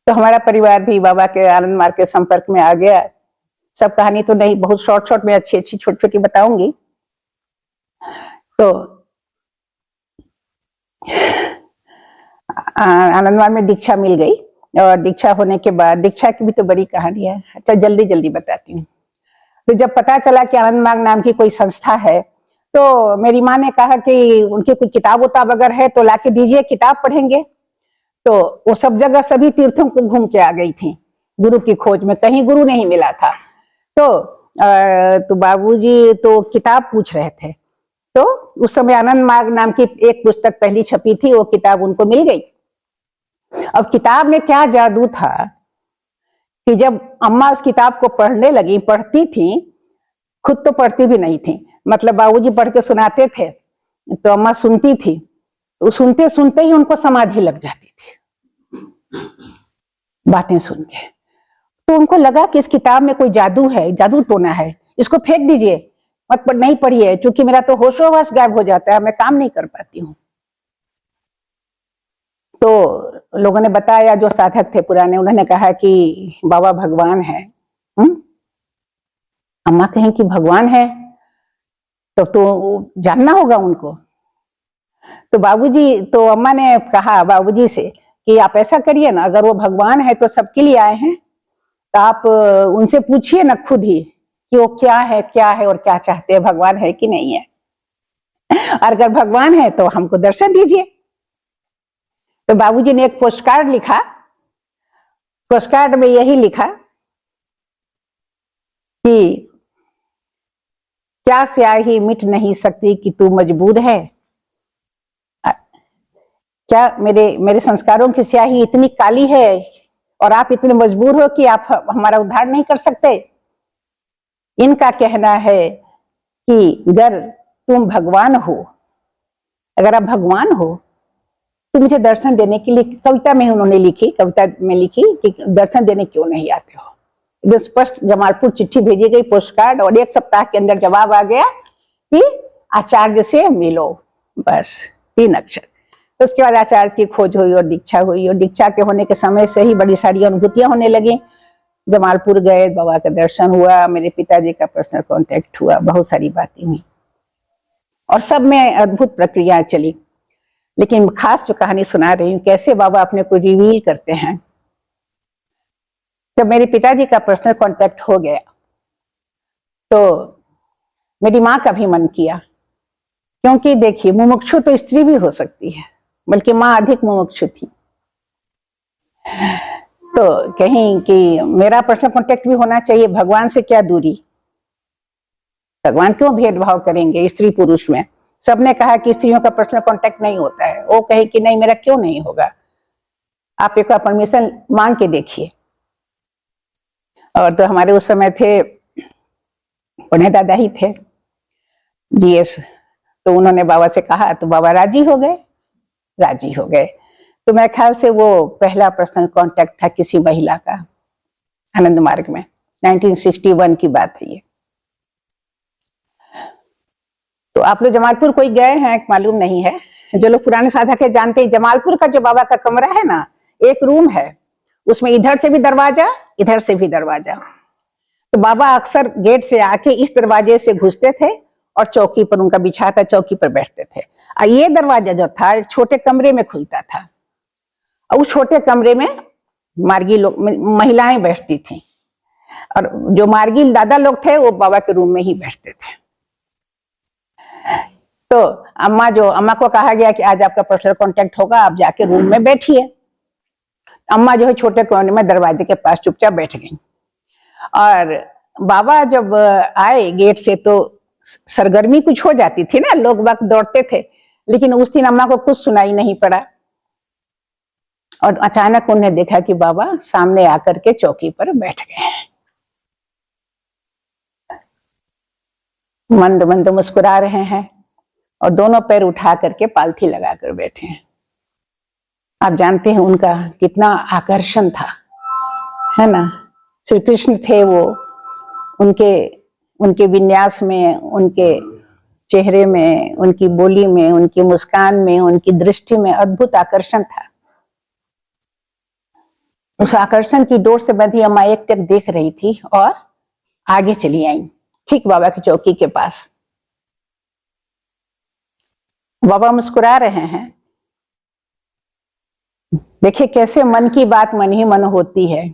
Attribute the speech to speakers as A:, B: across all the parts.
A: तो हमारा परिवार भी बाबा के आनंद मार्ग के संपर्क में आ गया। सब कहानी तो नहीं, बहुत शॉर्ट शॉर्ट में अच्छी अच्छी छोटी छोटी बताऊंगी। तो आनंद मार्ग में दीक्षा मिल गई, और दीक्षा होने के बाद, दीक्षा की भी तो बड़ी कहानी है, अच्छा जल्दी जल्दी बताती हूँ। तो जब पता चला कि आनंद मार्ग नाम की कोई संस्था है, तो मेरी माँ ने कहा कि उनकी कोई किताब उताब अगर है तो लाके दीजिए, किताब पढ़ेंगे। तो वो सब जगह सभी तीर्थों को घूम के आ गई थी गुरु की खोज में, कहीं गुरु नहीं मिला था। तो बाबूजी तो किताब पूछ रहे थे, तो उस समय आनंद मार्ग नाम की एक पुस्तक पहली छपी थी, वो किताब उनको मिल गई। अब किताब में क्या जादू था कि जब अम्मा उस किताब को पढ़ने लगी, पढ़ती थी, खुद तो पढ़ती भी नहीं थी, मतलब बाबूजी पढ़ के सुनाते थे तो अम्मा सुनती थी, तो सुनते सुनते ही उनको समाधि लग जाती थी बातें सुन के। तो उनको लगा कि इस किताब में कोई जादू है, जादू टोना है, इसको फेंक दीजिए, मत नहीं पढ़िए, क्योंकि मेरा तो होशोहवास गायब हो जाता है, मैं काम नहीं कर पाती हूँ। तो लोगों ने बताया, जो साधक थे पुराने, उन्होंने कहा कि बाबा भगवान है। अम्मा कहें कि भगवान है तो जानना होगा उनको। तो बाबूजी, तो अम्मा ने कहा बाबूजी से कि आप ऐसा करिए ना, अगर वो भगवान है तो सबके लिए आए हैं, तो आप उनसे पूछिए ना खुद ही कि वो क्या है और क्या चाहते हैं, भगवान है कि नहीं है। और अगर भगवान है तो हमको दर्शन दीजिए। तो बाबूजी ने एक पोस्ट कार्ड लिखा, पोस्ट कार्ड में यही लिखा कि क्या स्याही मिट नहीं सकती कि तू मजबूर है। क्या मेरे संस्कारों की स्याही इतनी काली है और आप इतने मजबूर हो कि आप हमारा उद्धार नहीं कर सकते। इनका कहना है कि अगर तुम भगवान हो, अगर आप भगवान हो तो मुझे दर्शन देने के लिए, कविता में उन्होंने लिखी, कविता में लिखी कि दर्शन देने क्यों नहीं आते हो। एकदम स्पष्ट जमालपुर चिट्ठी भेजी गई, पोस्ट कार्ड, और 1 सप्ताह के अंदर जवाब आ गया कि आचार्य से मिलो, बस 3 अक्षर। तो उसके बाद आचार्य की खोज हुई और दीक्षा हुई, और दीक्षा के होने के समय से ही बड़ी सारी अनुभूतियां होने लगी। जमालपुर गए, बाबा का दर्शन हुआ, मेरे पिताजी का पर्सनल कांटेक्ट हुआ, बहुत सारी बातें हुई और सब में अद्भुत प्रक्रिया चली। लेकिन खास जो कहानी सुना रही हूँ, कैसे बाबा अपने को रिवील करते हैं। जब मेरे पिताजी का पर्सनल कांटेक्ट हो गया तो मेरी माँ का भी मन किया, क्योंकि देखिए मुमुक्षु तो स्त्री भी हो सकती है, बल्कि माँ अधिक मुमुक्षु थी। तो कहीं कि मेरा पर्सनल कांटेक्ट भी होना चाहिए, भगवान से क्या दूरी, भगवान क्यों भेदभाव करेंगे स्त्री पुरुष में। सबने कहा कि स्त्रियों का पर्सनल कांटेक्ट नहीं होता है, वो कहे कि नहीं मेरा क्यों नहीं होगा, आप एक बार परमिशन मांग के देखिए। और तो हमारे उस समय थे उन्हें दादा ही थे जीएस, तो उन्होंने बाबा से कहा तो बाबा राजी हो गए। तो मेरे ख्याल से वो पहला पर्सनल कांटेक्ट था किसी महिला का आनंद मार्ग में, 1961 की बात है ये। तो आप लोग जमालपुर कोई गए हैं मालूम नहीं है, जो लोग पुराने साधक है जानते हैं, जमालपुर का जो बाबा का कमरा है ना, एक रूम है, उसमें इधर से भी दरवाजा, इधर से भी दरवाजा। तो बाबा अक्सर गेट से आके इस दरवाजे से घुसते थे और चौकी पर उनका बिछाता, चौकी पर बैठते थे। और ये दरवाजा जो था एक छोटे कमरे में खुलता था, और उस छोटे कमरे में मार्गी लोग, महिलाएं बैठती थी, और जो मार्गी दादा लोग थे वो बाबा के रूम में ही बैठते थे। तो अम्मा को कहा गया कि आज आपका पर्सनल कांटेक्ट होगा, आप जाके रूम में बैठिए। अम्मा जो है छोटे कोने में दरवाजे के पास चुपचाप बैठ गई, और बाबा जब आए गेट से तो सरगर्मी कुछ हो जाती थी ना, लोग वक्त दौड़ते थे, लेकिन उस दिन अम्मा को कुछ सुनाई नहीं पड़ा। और अचानक उन्हें देखा कि बाबा सामने आकर के चौकी पर बैठ गए हैं, मंद मंद मुस्कुरा रहे हैं और दोनों पैर उठा करके पालथी लगाकर बैठे हैं। आप जानते हैं उनका कितना आकर्षण था, है ना। श्री कृष्ण थे वो, उनके विन्यास में, उनके चेहरे में, उनकी बोली में, उनकी मुस्कान में, उनकी दृष्टि में अद्भुत आकर्षण था। उस आकर्षण की डोर से बंधी अम्मा एकटक देख रही थी और आगे चली आई, ठीक बाबा की चौकी के पास। बाबा मुस्कुरा रहे हैं। देखिए कैसे मन की बात मन ही मन होती है।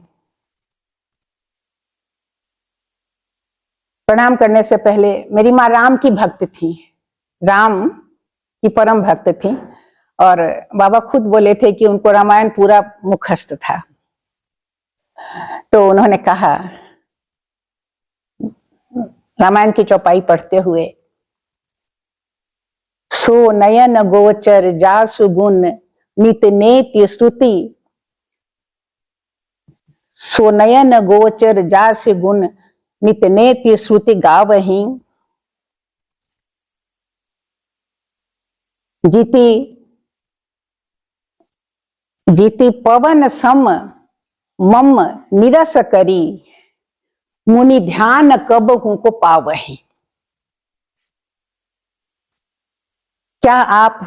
A: प्रणाम करने से पहले, मेरी माँ राम की भक्त थी, राम की परम भक्त थी, और बाबा खुद बोले थे कि उनको रामायण पूरा मुखस्त था। तो उन्होंने कहा रामायण की चौपाई पढ़ते हुए, सो नयन गोचर जासु गुण नित नेति स्तुति, सो नयन गोचर जासु गुण नित नेति श्रुति गावहीं, जीति जीति पवन सम मम निरस करी, मुनि ध्यान कब हूं को पावही। क्या आप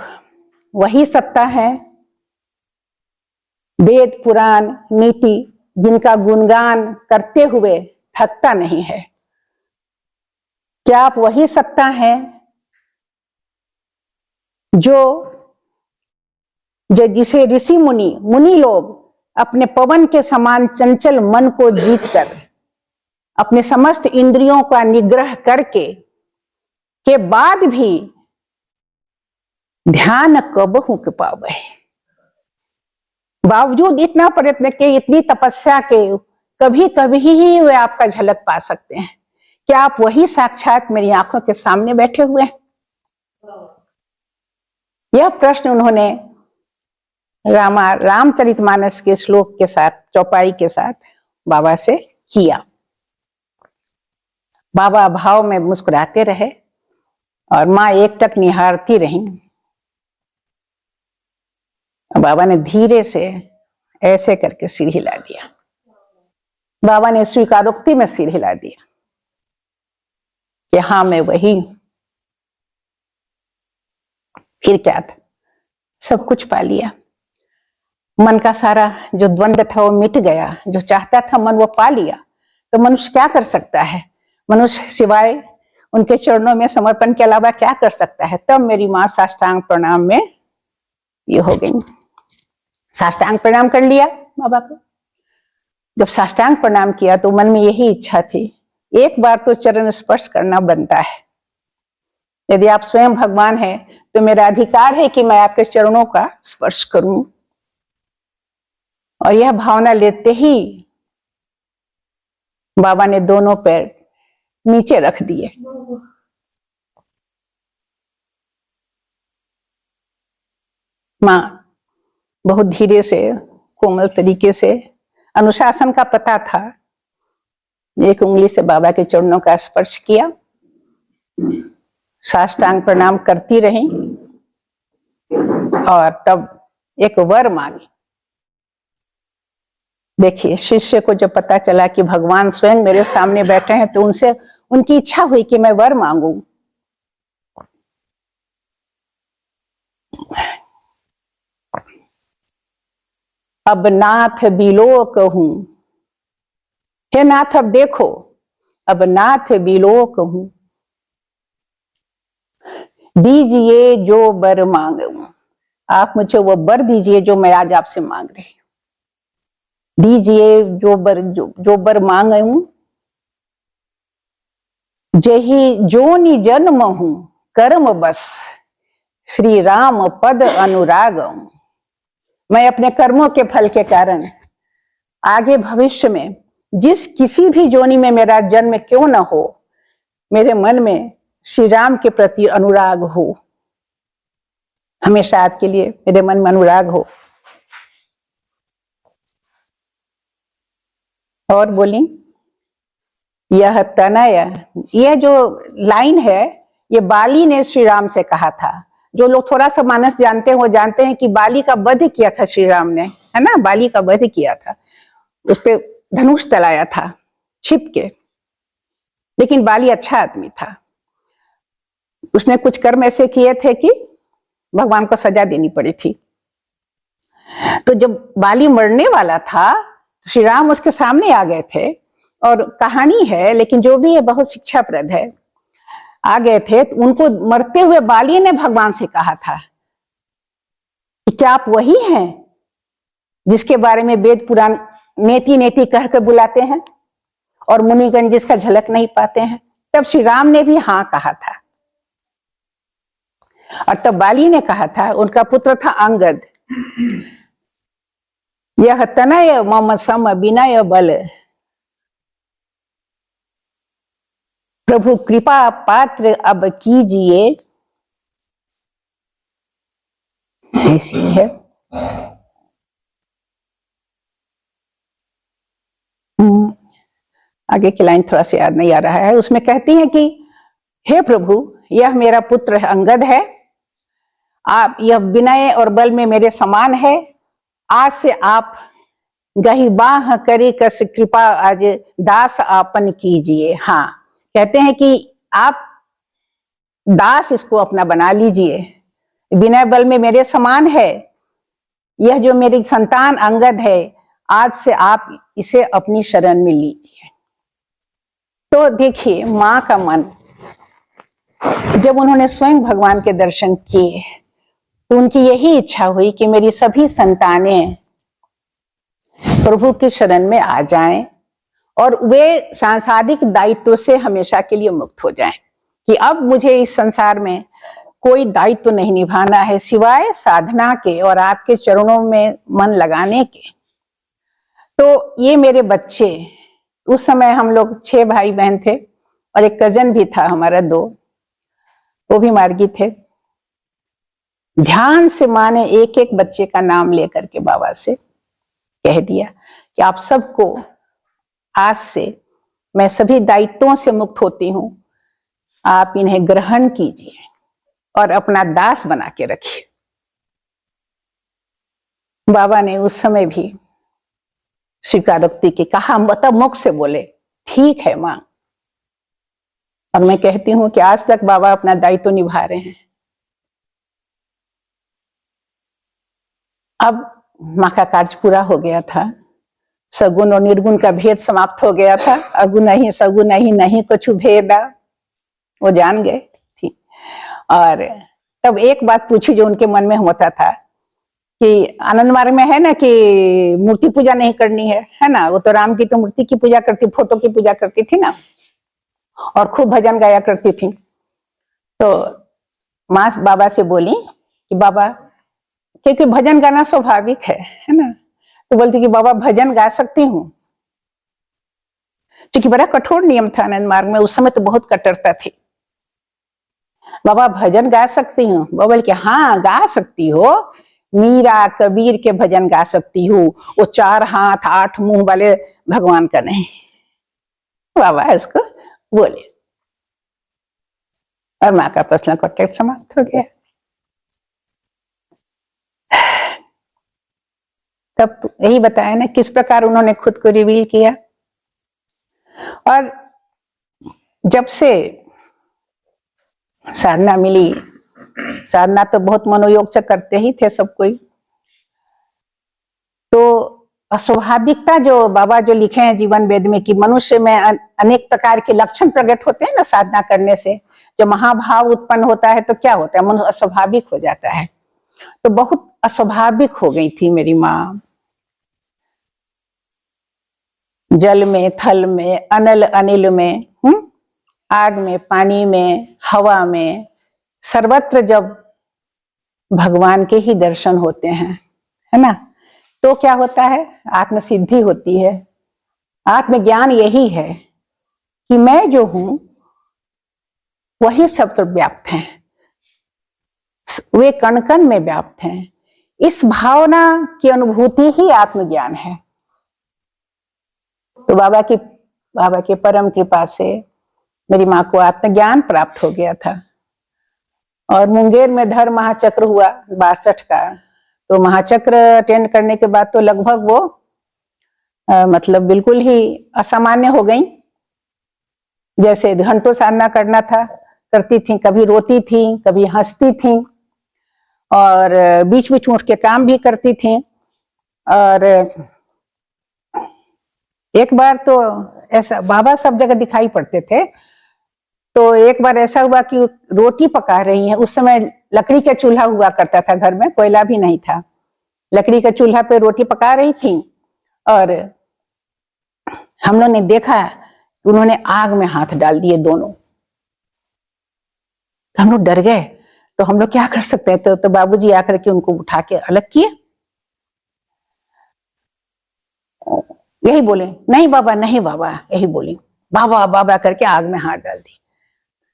A: वही सत्ता है, वेद पुराण नीति जिनका गुणगान करते हुए थकता नहीं है? क्या आप वही सत्ता है जो जिसे ऋषि मुनि लोग अपने पवन के समान चंचल मन को जीतकर, अपने समस्त इंद्रियों का निग्रह करके के बाद भी ध्यान कबहू के पावे, बावजूद इतना प्रयत्न के, इतनी तपस्या के, कभी कभी ही वे आपका झलक पा सकते हैं? क्या आप वही साक्षात मेरी आंखों के सामने बैठे हुए हैं? यह प्रश्न उन्होंने रामचरितमानस के श्लोक के साथ, चौपाई के साथ बाबा से किया। बाबा भाव में मुस्कुराते रहे और मां एकटक निहारती रही। बाबा ने धीरे से ऐसे करके सिर हिला दिया। बाबा ने स्वीकारोक्ति में सिर हिला दिया कि हाँ मैं वही हूं। फिर क्या था, सब कुछ पा लिया। मन का सारा जो द्वंद्व था वो मिट गया, जो चाहता था मन वो पा लिया। तो मनुष्य क्या कर सकता है? मनुष्य सिवाय उनके चरणों में समर्पण के अलावा क्या कर सकता है? तब मेरी मां साष्टांग प्रणाम में ये हो गई। साष्टांग प्रणाम कर लिया बाबा को। जब साष्टांग प्रणाम किया तो मन में यही इच्छा थी, एक बार तो चरण स्पर्श करना बनता है। यदि आप स्वयं भगवान हैं तो मेरा अधिकार है कि मैं आपके चरणों का स्पर्श करूं। और यह भावना लेते ही बाबा ने दोनों पैर नीचे रख दिए। मां बहुत धीरे से, कोमल तरीके से, अनुशासन का पता था, एक उंगली से बाबा के चरणों का स्पर्श किया, साष्टांग प्रणाम करती रही और तब एक वर मांगी। देखिए, शिष्य को जब पता चला कि भगवान स्वयं मेरे सामने बैठे हैं तो उनसे उनकी इच्छा हुई कि मैं वर मांगू। अब नाथ बिलोक हूं, हे नाथ अब देखो, अब नाथ बिलोक हूं, दीजिए जो वर मांगूं। आप मुझे वो वर दीजिए जो मैं आज आपसे मांग रही हूं। दीजिए जो वर मांगूं, जही जोनि जन्म हूं कर्म बस, श्री राम पद अनुराग हूं। मैं अपने कर्मों के फल के कारण आगे भविष्य में जिस किसी भी जोनि में मेरा जन्म क्यों न हो, मेरे मन में श्री राम के प्रति अनुराग हो, हमेशा आपके लिए मेरे मन में अनुराग हो। और बोली, यह तनय, यह जो लाइन है ये बाली ने श्री राम से कहा था। जो लोग थोड़ा सा मानस जानते हैं वो जानते हैं कि बाली का वध किया था श्री राम ने, है ना, बाली का वध किया था, उस पे धनुष चलाया था छिप के। लेकिन बाली अच्छा आदमी था, उसने कुछ कर्म ऐसे किए थे कि भगवान को सजा देनी पड़ी थी। तो जब बाली मरने वाला था श्री राम उसके सामने आ गए थे, और कहानी है लेकिन जो भी है बहुत शिक्षाप्रद है। आ गए थे तो उनको मरते हुए बाली ने भगवान से कहा था कि क्या आप वही हैं जिसके बारे में वेद पुराण नेति नेति कह कर बुलाते हैं और मुनिगण जिसका झलक नहीं पाते हैं। तब श्री राम ने भी हाँ कहा था, और तब बाली ने कहा था, उनका पुत्र था अंगद, यह तनय मम सम विनय बल, प्रभु कृपा पात्र अब कीजिए। ऐसी है। आगे की लाइन थोड़ा सा याद नहीं आ रहा है। उसमें कहती हैं कि हे प्रभु, यह मेरा पुत्र अंगद है, आप यह विनय और बल में मेरे समान है। आज से आप गही बाह करे कस कृपा आज दास आपन कीजिए। हाँ, कहते हैं कि आप दास इसको अपना बना लीजिए, विनय बल में मेरे समान है। यह जो मेरी संतान अंगद है, आज से आप इसे अपनी शरण में लीजिए। तो देखिए माँ का मन, जब उन्होंने स्वयं भगवान के दर्शन किए तो उनकी यही इच्छा हुई कि मेरी सभी संतानें प्रभु की शरण में आ जाएं और वे सांसारिक दायित्व से हमेशा के लिए मुक्त हो जाएं, कि अब मुझे इस संसार में कोई दायित्व नहीं निभाना है सिवाय साधना के और आपके चरणों में मन लगाने के। तो ये मेरे बच्चे, उस समय हम लोग 6 भाई बहन थे और एक कजन भी था हमारा 2, वो भी मार्गी थे। ध्यान से माँ ने एक एक बच्चे का नाम लेकर के बाबा से कह दिया कि आप सबको आज से मैं सभी दायित्वों से मुक्त होती हूं, आप इन्हें ग्रहण कीजिए और अपना दास बना के रखिए। बाबा ने उस समय भी स्वीकारोक्ति की कहा, मतलब मुख से बोले ठीक है माँ। और मैं कहती हूं कि आज तक बाबा अपना दायित्व निभा रहे हैं। अब माँ का कार्य पूरा हो गया था, सगुण और निर्गुण का भेद समाप्त हो गया था। अगुण ही सगुण ही नहीं कुछ भेदा, वो जान गए थी। और तब एक बात पूछी जो उनके मन में होता था कि आनंद मार्ग में है ना कि मूर्ति पूजा नहीं करनी है ना। वो तो राम की तो मूर्ति की पूजा करती, फोटो की पूजा करती थी ना, और खूब भजन गाया करती थी। तो माँ बाबा से बोली कि बाबा, क्योंकि भजन गाना स्वाभाविक है ना, तो बोलती कि बाबा भजन गा सकती हूँ। क्योंकि बड़ा कठोर नियम था आनंद मार्ग में, उस समय तो बहुत कट्टरता थी। बाबा भजन गा सकती हूँ? बाबा बोले कि हाँ गा सकती हो, मीरा कबीर के भजन गा सकती हूँ, वो 4 हाथ 8 मुंह वाले भगवान का नहीं। बाबा इसको बोले और माँ का पर्सनल कॉन्टेक्ट समाप्त हो गया। तब यही बताया ना किस प्रकार उन्होंने खुद को रिवील किया। और जब से साधना मिली, साधना तो बहुत मनोयोग से करते ही थे सब कोई, तो अस्वाभाविकता जो बाबा जो लिखे हैं जीवन वेद में कि मनुष्य में अनेक प्रकार के लक्षण प्रकट होते हैं ना साधना करने से। जब महाभाव उत्पन्न होता है तो क्या होता है, मनुष्य अस्वाभाविक हो जाता है। तो बहुत अस्वाभाविक हो गई थी मेरी माँ। जल में, थल में, अनल अनिल में, आग में, पानी में, हवा में, सर्वत्र जब भगवान के ही दर्शन होते हैं, है ना, तो क्या होता है, आत्म सिद्धि होती है। आत्मज्ञान यही है कि मैं जो हूं वही सब व्याप्त हैं, वे कण कण में व्याप्त हैं। इस भावना की अनुभूति ही आत्मज्ञान है। तो बाबा की परम कृपा से मेरी माँ को आत्मज्ञान प्राप्त हो गया था। और मुंगेर में धर्म महाचक्र हुआ 62 का। तो महाचक्र अटेंड करने के बाद तो लगभग वो मतलब बिल्कुल ही असामान्य हो गई। जैसे घंटों साधना करना था, करती थी, कभी रोती थी, कभी हंसती थी, और बीच बीच में उठ के काम भी करती थी। और एक बार तो ऐसा, बाबा सब जगह दिखाई पड़ते थे, तो एक बार ऐसा हुआ कि रोटी पका रही हैं। उस समय लकड़ी का चूल्हा हुआ करता था घर में, कोयला भी नहीं था। लकड़ी का चूल्हा पे रोटी पका रही थी और हम लोग ने देखा कि उन्होंने आग में हाथ डाल दिए दोनों। तो हम लोग डर गए, तो हम लोग क्या कर सकते हैं, तो बाबूजी आकर के उनको उठा के अलग किए। यही बोले, नहीं बाबा, नहीं बाबा, यही बोली, बाबा बाबा करके आग में हाथ डाल दी।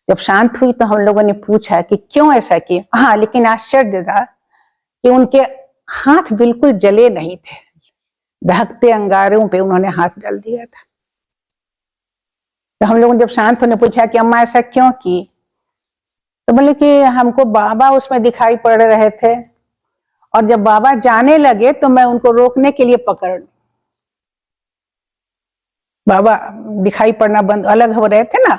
A: जब शांत हुई तो हम लोगों ने पूछा कि क्यों ऐसा किया। हाँ, लेकिन आश्चर्य था कि उनके हाथ बिल्कुल जले नहीं थे, दहकते अंगारों पे उन्होंने हाथ डाल दिया था। तो हम लोगों ने जब शांत होने पूछा कि अम्मा ऐसा क्यों की, तो बोले कि हमको बाबा उसमें दिखाई पड़ रहे थे और जब बाबा जाने लगे तो मैं उनको रोकने के लिए पकड़, बाबा दिखाई पड़ना बंद, अलग हो रहे थे ना,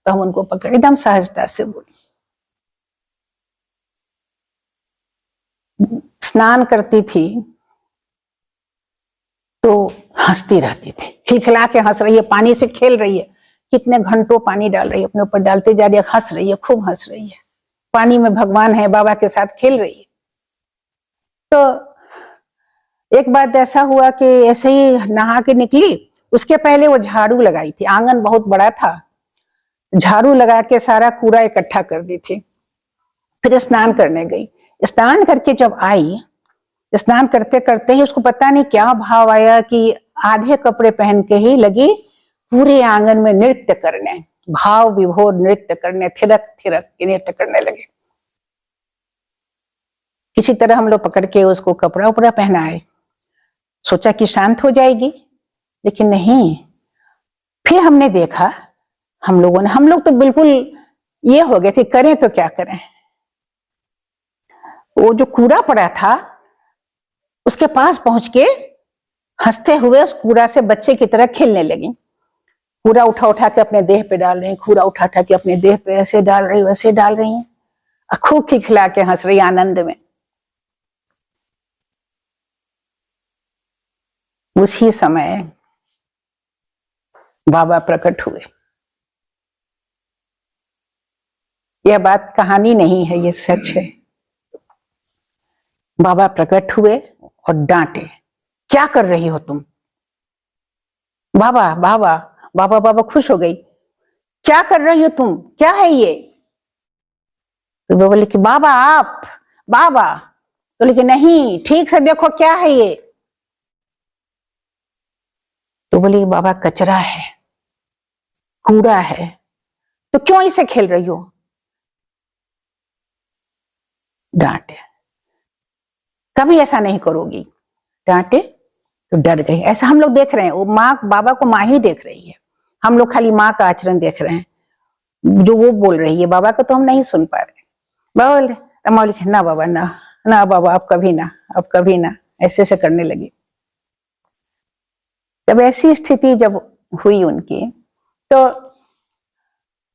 A: तो हम उनको पकड़, एकदम सहजता से बोली। स्नान करती थी तो हंसती रहती थी, खिलखिला के हंस रही है, पानी से खेल रही है, कितने घंटों पानी डाल रही है, अपने ऊपर डालते जा रही है, हंस रही है, खूब हंस रही है, पानी में भगवान है, बाबा के साथ खेल रही है। तो एक बात ऐसा हुआ कि ऐसे ही नहा के निकली, उसके पहले वो झाड़ू लगाई थी, आंगन बहुत बड़ा था, झाड़ू लगा के सारा कूड़ा इकट्ठा कर दी थी। फिर स्नान करने गई, स्नान करके जब आई, स्नान करते करते ही उसको पता नहीं क्या भाव आया कि आधे कपड़े पहन के ही लगी पूरे आंगन में नृत्य करने, भाव विभोर नृत्य करने, थिरक थिरक के नृत्य करने लगे। किसी तरह हम लोग पकड़ के उसको कपड़ा उपड़ा पहनाए, सोचा कि शांत हो जाएगी, लेकिन नहीं। फिर हमने देखा, हम लोग तो बिल्कुल ये हो गए थे, करें तो क्या करें। वो जो कूड़ा पड़ा था उसके पास पहुंच के हंसते हुए उस कूड़ा से बच्चे की तरह खेलने लगी। कूड़ा उठा उठा के अपने देह पे डाल रही, कूड़ा उठा उठा के अपने देह पे ऐसे डाल रही, वैसे डाल रही है, खूब खिलखिला के हंस रही आनंद में। उसी समय बाबा प्रकट हुए। यह बात कहानी नहीं है, ये सच है। बाबा प्रकट हुए और डांटे, क्या कर रही हो तुम? बाबा बाबा बाबा बाबा खुश हो गई, क्या कर रही हो तुम, क्या है ये? तो वो बोले कि बाबा आप, बाबा। तो बोले कि नहीं, ठीक से देखो क्या है ये। तो बोले बाबा कचरा है, कूड़ा है, तो क्यों इसे खेल रही हो? डांटे, कभी ऐसा नहीं करोगी। डांटे तो डर गई। ऐसा हम लोग देख रहे हैं, वो माँ, बाबा को माँ ही देख रही है, हम लोग खाली माँ का आचरण देख रहे हैं, जो वो बोल रही है, बाबा को तो हम नहीं सुन पा रहे। बाबा बोल रहे, ना बाबा, ना ना बाबा, अब कभी ना, अब कभी ना, ऐसे से करने लगी। जब ऐसी स्थिति जब हुई उनकी, तो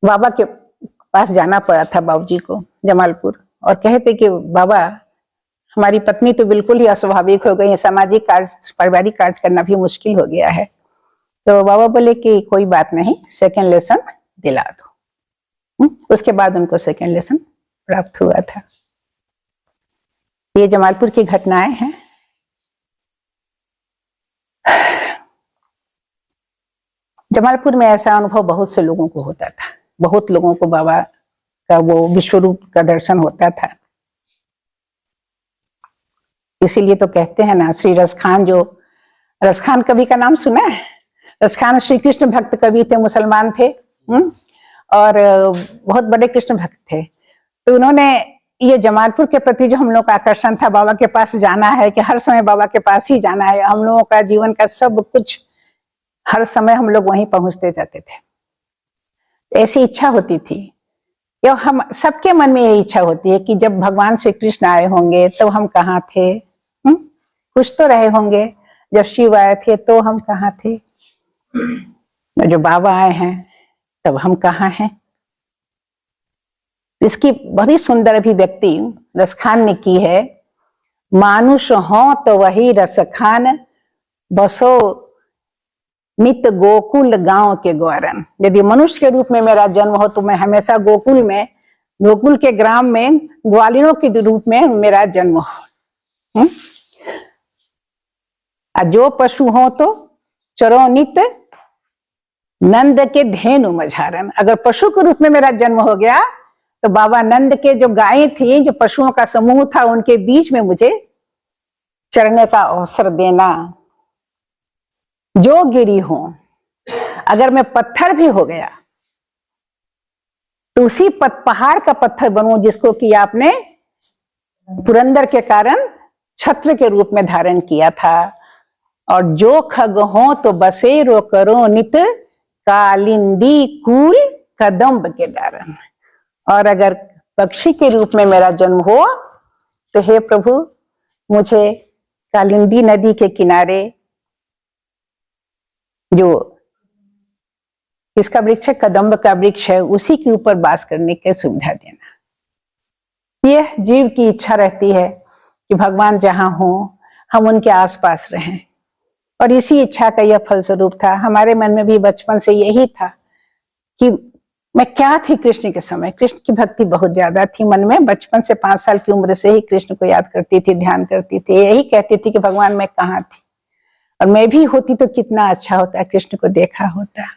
A: बाबा के पास जाना पड़ा था बाबूजी को जमालपुर, और कहते कि बाबा हमारी पत्नी तो बिल्कुल ही अस्वाभाविक हो गई है, सामाजिक कार्य, पारिवारिक कार्य करना भी मुश्किल हो गया है। तो बाबा बोले कि कोई बात नहीं, सेकेंड लेसन दिला दो। उसके बाद उनको सेकेंड लेसन प्राप्त हुआ था। ये जमालपुर की घटनाएं हैं। जमालपुर में ऐसा अनुभव बहुत से लोगों को होता था, बहुत लोगों को बाबा का वो विश्व रूप का दर्शन होता था। इसीलिए तो कहते हैं ना, श्री रसखान, जो रसखान कवि का नाम सुना है? रसखान श्री कृष्ण भक्त कवि थे, मुसलमान थे, और बहुत बड़े कृष्ण भक्त थे। तो उन्होंने ये जमालपुर के प्रति जो हम लोग का आकर्षण था, बाबा के पास जाना है, कि हर समय बाबा के पास ही जाना है, हम लोगों का जीवन का सब कुछ, हर समय हम लोग वहीं पहुंचते जाते थे। ऐसी इच्छा होती थी, या हम सबके मन में ये इच्छा होती है कि जब भगवान श्री कृष्ण आए होंगे तो हम कहाँ थे? कुछ तो रहे होंगे। जब शिव आए थे तो हम कहाँ थे? जो बाबा आए हैं तब हम कहाँ हैं? इसकी बड़ी सुंदर अभिव्यक्ति रसखान ने की है। मानुष हो तो वही रसखान, बसो नित गोकुल गांव के ग्वारन। यदि मनुष्य के रूप में मेरा जन्म हो तो मैं हमेशा गोकुल में, गोकुल के ग्राम में ग्वालिनों के रूप में मेरा जन्म हो। जो पशु हो तो चरो नित नंद के धेनु मझारन। अगर पशु के रूप में मेरा जन्म हो गया तो बाबा नंद के जो गायें थी, जो पशुओं का समूह था, उनके बीच में मुझे चरने का अवसर देना। जो गिरी हो, अगर मैं पत्थर भी हो गया तो उसी पहाड़ का पत्थर बनूं जिसको कि आपने पुरंदर के कारण छत्र के रूप में धारण किया था। और जो खग हो तो बसेरो करो नित कालिंदी कूल कदम्ब के डारन। और अगर पक्षी के रूप में मेरा जन्म हो तो हे प्रभु, मुझे कालिंदी नदी के किनारे जो इसका वृक्ष है, कदम्ब का वृक्ष है, उसी के ऊपर वास करने की सुविधा देना। यह जीव की इच्छा रहती है कि भगवान जहां हो हम उनके आसपास रहें, और इसी इच्छा का यह फलस्वरूप था। हमारे मन में भी बचपन से यही था कि मैं क्या थी कृष्ण के समय। कृष्ण की भक्ति बहुत ज्यादा थी मन में। बचपन से 5 साल की उम्र से ही कृष्ण को याद करती थी, ध्यान करती थी, यही कहती थी कि भगवान मैं कहाँ थी, और मैं भी होती तो कितना अच्छा होता, कृष्ण को देखा होता।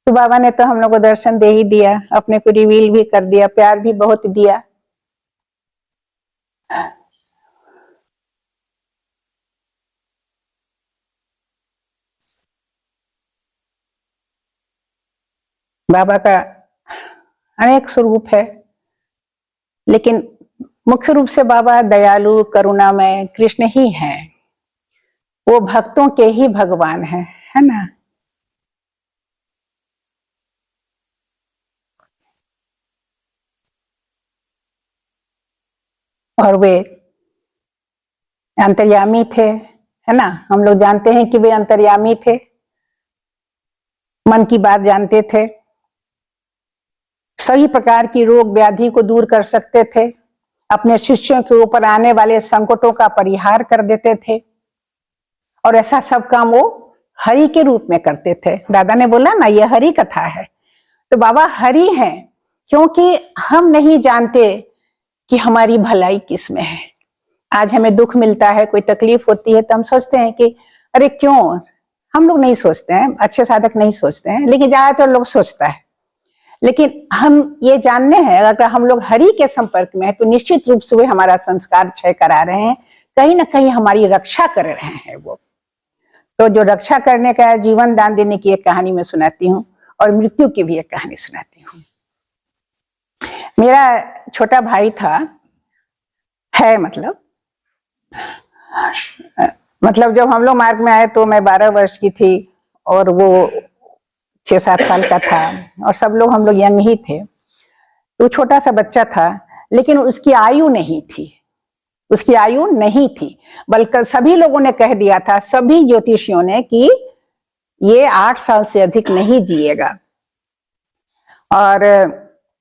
A: तो बाबा ने तो हम लोग को दर्शन दे ही दिया, अपने को रिवील भी कर दिया, प्यार भी बहुत दिया। बाबा का अनेक स्वरूप है, लेकिन मुख्य रूप से बाबा दयालु करुणामय कृष्ण ही हैं। वो भक्तों के ही भगवान है ना। और वे अंतर्यामी थे, है ना। हम लोग जानते हैं कि वे अंतर्यामी थे, मन की बात जानते थे, सभी प्रकार की रोग व्याधि को दूर कर सकते थे, अपने शिष्यों के ऊपर आने वाले संकटों का परिहार कर देते थे, और ऐसा सब काम वो हरि के रूप में करते थे। दादा ने बोला ना, ये हरि कथा है, तो बाबा हरि हैं, क्योंकि हम नहीं जानते कि हमारी भलाई किस में है। आज हमें दुख मिलता है, कोई तकलीफ होती है, तो हम सोचते हैं कि अरे क्यों। हम लोग नहीं सोचते हैं, अच्छे साधक नहीं सोचते हैं, लेकिन ज्यादातर लोग सोचता है। लेकिन हम ये जानने हैं, अगर हम लोग हरि के संपर्क में है तो निश्चित रूप से वे हमारा संस्कार क्षय करा रहे हैं, कहीं ना कहीं हमारी रक्षा कर रहे हैं वो। तो जो रक्षा करने का, जीवन दान देने की एक कहानी मैं सुनाती हूँ, और मृत्यु की भी एक कहानी सुनाती हूँ। मेरा छोटा भाई था, है मतलब जब हम लोग मार्ग में आए तो मैं 12 वर्ष की थी, और वो 6-7 साल का था, और सब लोग हम लोग यंग ही थे। तो छोटा सा बच्चा था, लेकिन उसकी आयु नहीं थी, उसकी आयु नहीं थी, बल्कि सभी लोगों ने कह दिया था, सभी ज्योतिषियों ने, कि ये 8 साल से अधिक नहीं जिएगा, और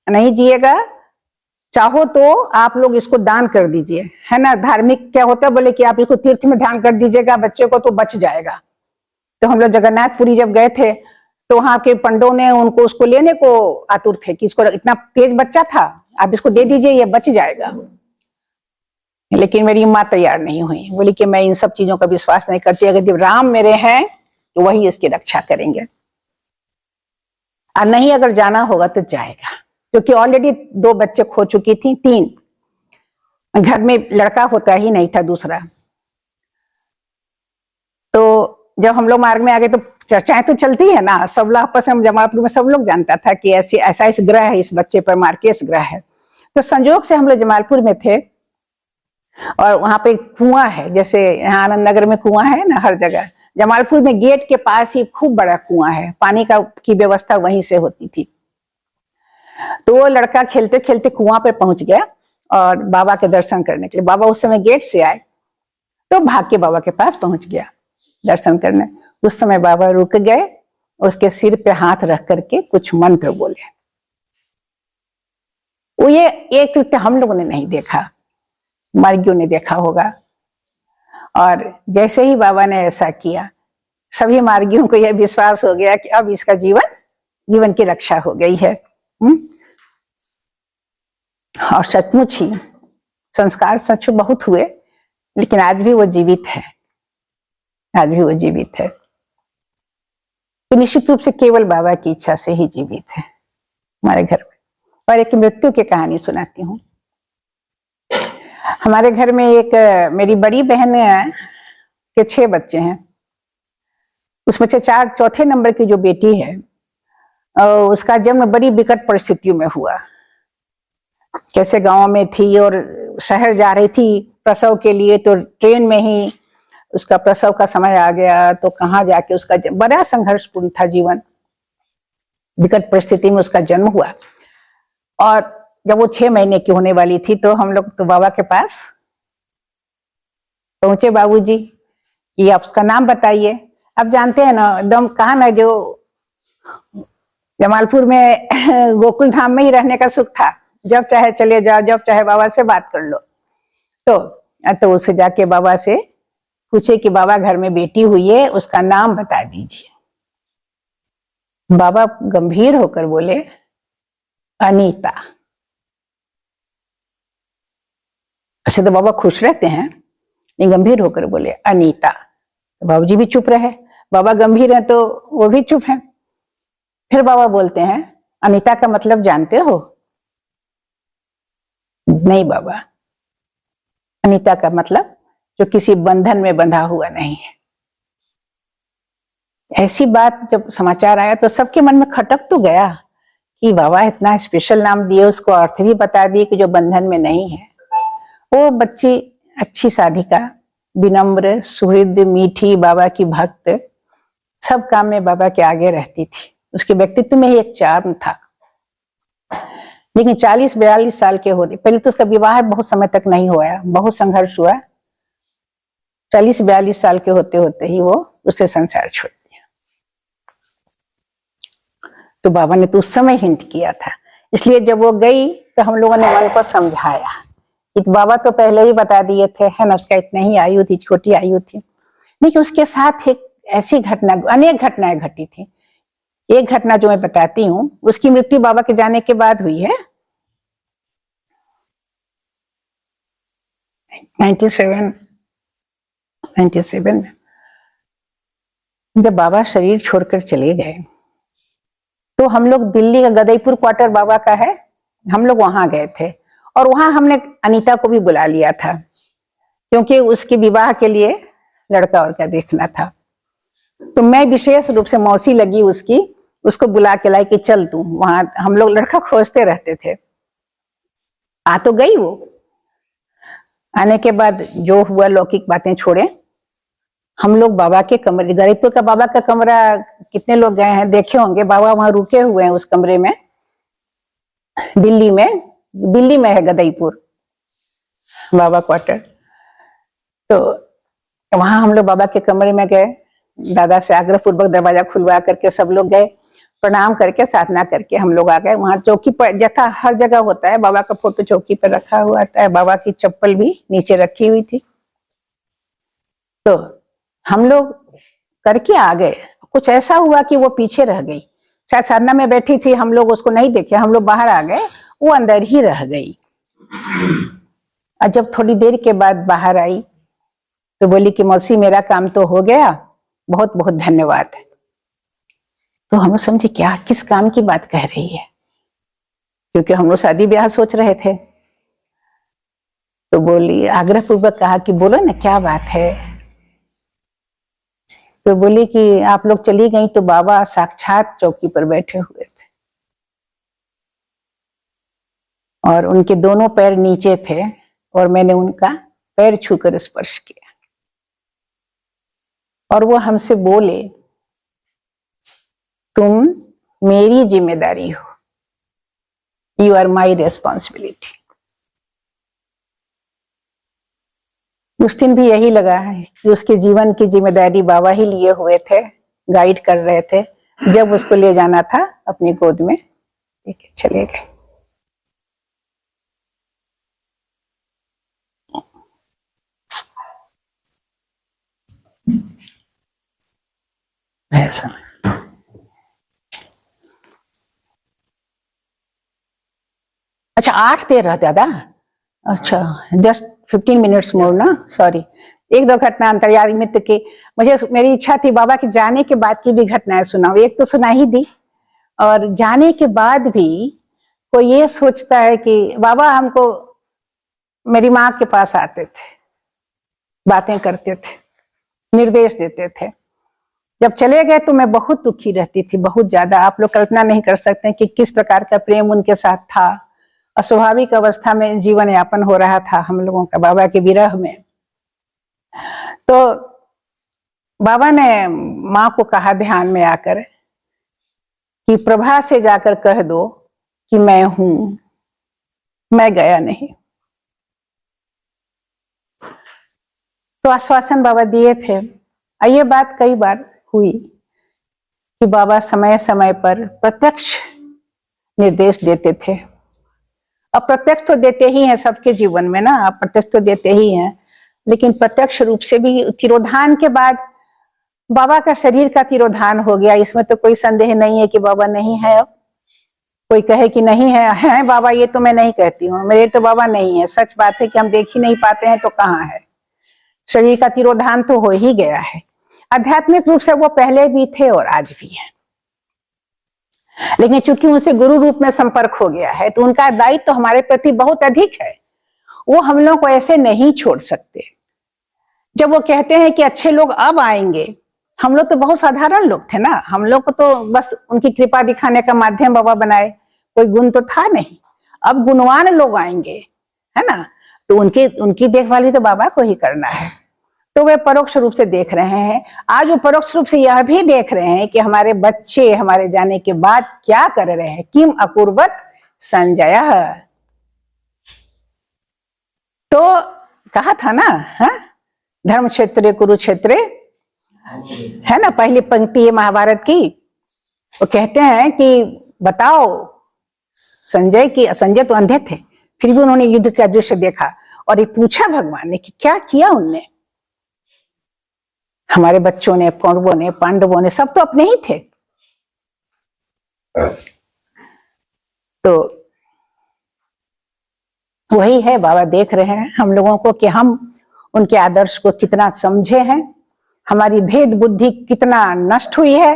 A: नहीं जिएगा, चाहो तो आप लोग इसको दान कर दीजिए, है ना। धार्मिक क्या होता है, बोले कि आप इसको तीर्थ में दान कर दीजिएगा, बच्चे को तो बच जाएगा। तो हम लोग जगन्नाथपुरी जब गए थे तो वहां के पंडों ने उनको उसको लेने को आतुर थे कि इसको, इतना तेज बच्चा था, आप इसको दे दीजिए, ये बच जाएगा। लेकिन मेरी माँ तैयार नहीं हुई, बोली कि मैं इन सब चीजों का विश्वास नहीं करती, अगर जब राम मेरे हैं तो वही इसकी रक्षा करेंगे, और नहीं अगर जाना होगा तो जाएगा। क्योंकि ऑलरेडी 2 बच्चे खो चुकी थी, 3, घर में लड़का होता ही नहीं था दूसरा। तो जब हम लोग मार्ग में आ गए तो चर्चाएं तो चलती है ना, सब लोग आपस में, जमालपुर में सब लोग जानता था कि ऐसा इस ग्रह है, इस बच्चे पर मार्केस ग्रह है। तो संजोग से हम लोग जमालपुर में थे, और वहां पे कुआं है, जैसे यहाँ आनंद नगर में कुआं है ना, हर जगह जमालपुर में गेट के पास ही खूब बड़ा कुआं है, पानी की व्यवस्था वहीं से होती थी। तो वो लड़का खेलते खेलते कुआं पे पहुंच गया, और बाबा के दर्शन करने के लिए, बाबा उस समय गेट से आए, तो भाग के बाबा के पास पहुंच गया दर्शन करने। उस समय बाबा रुक गए, उसके सिर पे हाथ रख करके कुछ मंत्र बोले। वो ये कृत्य हम लोगों ने नहीं देखा, मार्गियों ने देखा होगा। और जैसे ही बाबा ने ऐसा किया, सभी मार्गियों को यह विश्वास हो गया कि अब इसका जीवन की रक्षा हो गई है। और सचमुच ही संस्कार सच बहुत हुए, लेकिन आज भी वो जीवित है, आज भी वो जीवित है। तो निश्चित रूप से केवल बाबा की इच्छा से ही जीवित है हमारे घर में। और एक मृत्यु की कहानी सुनाती हूँ। हमारे घर में एक मेरी बड़ी बहन के 6 बच्चे हैं, उसमें से चौथे नंबर की जो बेटी है, उसका जन्म बड़ी विकट परिस्थितियों में हुआ। कैसे गांव में थी और शहर जा रही थी प्रसव के लिए, तो ट्रेन में ही उसका प्रसव का समय आ गया, तो कहाँ जाके उसका बड़ा संघर्षपूर्ण था जीवन। विकट परिस्थिति में उसका जन्म हुआ। और जब वो 6 महीने की होने वाली थी, तो हम लोग तो बाबा के पास पहुंचे, बाबूजी कि आप उसका नाम बताइए। अब जानते हैं ना, एकदम कहा ना, जो जमालपुर में गोकुल धाम में ही रहने का सुख था, जब चाहे चले जाओ, जब चाहे बाबा से बात कर लो। तो उसे जाके बाबा से पूछे कि बाबा घर में बेटी हुई है, उसका नाम बता दीजिए। बाबा गंभीर होकर बोले, अनीता। ऐसे तो बाबा खुश रहते हैं, लेकिन गंभीर होकर बोले अनीता। तो बाबूजी भी चुप रहे। बाबा गंभीर हैं तो वो भी चुप हैं। फिर बाबा बोलते हैं, अनीता का मतलब जानते हो? नहीं बाबा, अनीता का मतलब जो किसी बंधन में बंधा हुआ नहीं है। ऐसी बात जब समाचार आया तो सबके मन में खटक तो गया कि बाबा इतना स्पेशल नाम दिए, उसको अर्थ भी बता दिए कि जो बंधन में नहीं है। वो बच्ची अच्छी साधिका, विनम्र, सुहृद, मीठी, बाबा की भक्त, सब काम में बाबा के आगे रहती थी। उसके व्यक्तित्व में ही एक चार्म था। लेकिन 40-42 साल के होते, पहले तो उसका विवाह बहुत समय तक नहीं हुआ, बहुत संघर्ष हुआ। 40-42 साल के होते होते ही वो उससे संसार छोड़ दिया। तो बाबा ने तो उस समय हिंट किया था, इसलिए जब वो गई तो हम लोगों ने मन को समझाया। बाबा तो पहले ही बता दिए थे, है ना, उसका इतनी ही आयु थी, छोटी आयु थी। लेकिन उसके साथ एक ऐसी घटना, अनेक घटनाएं घटी थी। एक घटना जो मैं बताती हूँ, उसकी मृत्यु बाबा के जाने के बाद हुई है। 97 में जब बाबा शरीर छोड़कर चले गए, तो हम लोग दिल्ली का गदईपुर क्वार्टर बाबा का है, हम लोग वहां गए थे। और वहां हमने अनीता को भी बुला लिया था, क्योंकि उसके विवाह के लिए लड़का और का देखना था। तो मैं विशेष रूप से मौसी लगी उसकी, उसको बुला के लाई कि चल तू वहां, हम लोग लड़का खोजते रहते थे। आ तो गई वो। आने के बाद जो हुआ लौकिक बातें छोड़े, हम लोग बाबा के कमरे, गरीबपुर का बाबा का कमरा कितने लोग गए हैं, देखे होंगे। बाबा वहां रुके हुए हैं उस कमरे में, दिल्ली में है गदईपुर बाबा क्वार्टर। तो वहां हम लोग बाबा के कमरे में गए, दादा से आग्रह पूर्वक दरवाजा खुलवा करके सब लोग गए, प्रणाम करके साधना करके हम लोग आ गए। वहां चौकी पर, जैसा हर जगह होता है, बाबा का फोटो चौकी पर रखा हुआ था, बाबा की चप्पल भी नीचे रखी हुई थी। तो हम लोग करके आ गए। कुछ ऐसा हुआ कि वो पीछे रह गई, शायद साधना में बैठी थी, हम लोग उसको नहीं देखे, हम लोग बाहर आ गए, वो अंदर ही रह गई। और जब थोड़ी देर के बाद बाहर आई तो बोली कि मौसी मेरा काम तो हो गया, बहुत बहुत धन्यवाद। तो हम समझे क्या, किस काम की बात कह रही है, क्योंकि हम लोग शादी ब्याह सोच रहे थे। तो बोली, आग्रह पूर्वक कहा कि बोलो ना क्या बात है। तो बोली कि आप लोग चली गई तो बाबा साक्षात चौकी पर बैठे हुए थे और उनके दोनों पैर नीचे थे, और मैंने उनका पैर छूकर स्पर्श किया। और वो हमसे बोले, तुम मेरी जिम्मेदारी हो, यू आर माई रेस्पॉन्सिबिलिटी। उस दिन भी यही लगा है कि उसके जीवन की जिम्मेदारी बाबा ही लिए हुए थे, गाइड कर रहे थे। जब उसको ले जाना था अपनी गोद में लेके चले गए। ऐसा अच्छा 8-13 दादा, अच्छा जस्ट 15 मिनट्स मोर ना, सॉरी। एक दो घटना अंतर्यामी मित्र की, मुझे मेरी इच्छा थी बाबा के जाने के बाद की भी घटनाएं सुनाऊं। एक तो सुना ही दी, और जाने के बाद भी कोई ये सोचता है कि बाबा हमको मेरी माँ के पास आते थे, बातें करते थे, निर्देश देते थे। जब चले गए तो मैं बहुत दुखी रहती थी, बहुत ज्यादा। आप लोग कल्पना नहीं कर सकते कि किस प्रकार का प्रेम उनके साथ था। अस्वाभाविक अवस्था में जीवन यापन हो रहा था हम लोगों का बाबा के विरह में। तो बाबा ने माँ को कहा ध्यान में आकर कि प्रभा से जाकर कह दो कि मैं हूं, मैं गया नहीं। तो आश्वासन बाबा दिए थे। ये बात कई बार हुई कि बाबा समय समय पर प्रत्यक्ष निर्देश देते थे। अप्रत्यक्ष तो देते ही हैं सबके जीवन में ना, अप्रत्यक्ष तो देते ही हैं, लेकिन प्रत्यक्ष रूप से भी तिरोधान के बाद बाबा का शरीर का तिरोधान हो गया। इसमें तो कोई संदेह नहीं है कि बाबा नहीं है। अब कोई कहे कि नहीं है बाबा, ये तो मैं नहीं कहती हूँ, मेरे तो बाबा नहीं है। सच बात है कि हम देख ही नहीं पाते हैं तो कहाँ है। शरीर का तिरोधान तो हो ही गया है। आध्यात्मिक रूप से वो पहले भी थे और आज भी है, लेकिन चूंकि उनसे गुरु रूप में संपर्क हो गया है तो उनका दायित्व तो हमारे प्रति बहुत अधिक है। वो हम लोग को ऐसे नहीं छोड़ सकते। जब वो कहते हैं कि अच्छे लोग अब आएंगे, हम लोग तो बहुत साधारण लोग थे ना, हम लोग को तो बस उनकी कृपा दिखाने का माध्यम बाबा बनाए, कोई गुण तो था नहीं। अब गुणवान लोग आएंगे, है ना, तो उनकी देखभाल भी तो बाबा को ही करना है। तो वे परोक्ष रूप से देख रहे हैं। आज वो परोक्ष रूप से यह भी देख रहे हैं कि हमारे बच्चे हमारे जाने के बाद क्या कर रहे हैं। किम अकुर्वत संजय, तो कहा था ना, धर्म क्षेत्रे कुरुक्षेत्रे, है ना, पहली पंक्ति है महाभारत की। वो कहते हैं कि बताओ संजय तो अंधे थे, फिर भी उन्होंने युद्ध का दृश्य देखा और ये पूछा भगवान ने कि क्या किया उनने। हमारे बच्चों ने, कौरवों ने, पांडवों ने, सब तो अपने ही थे। तो वही है, बाबा देख रहे हैं हम लोगों को कि हम उनके आदर्श को कितना समझे हैं, हमारी भेद बुद्धि कितना नष्ट हुई है,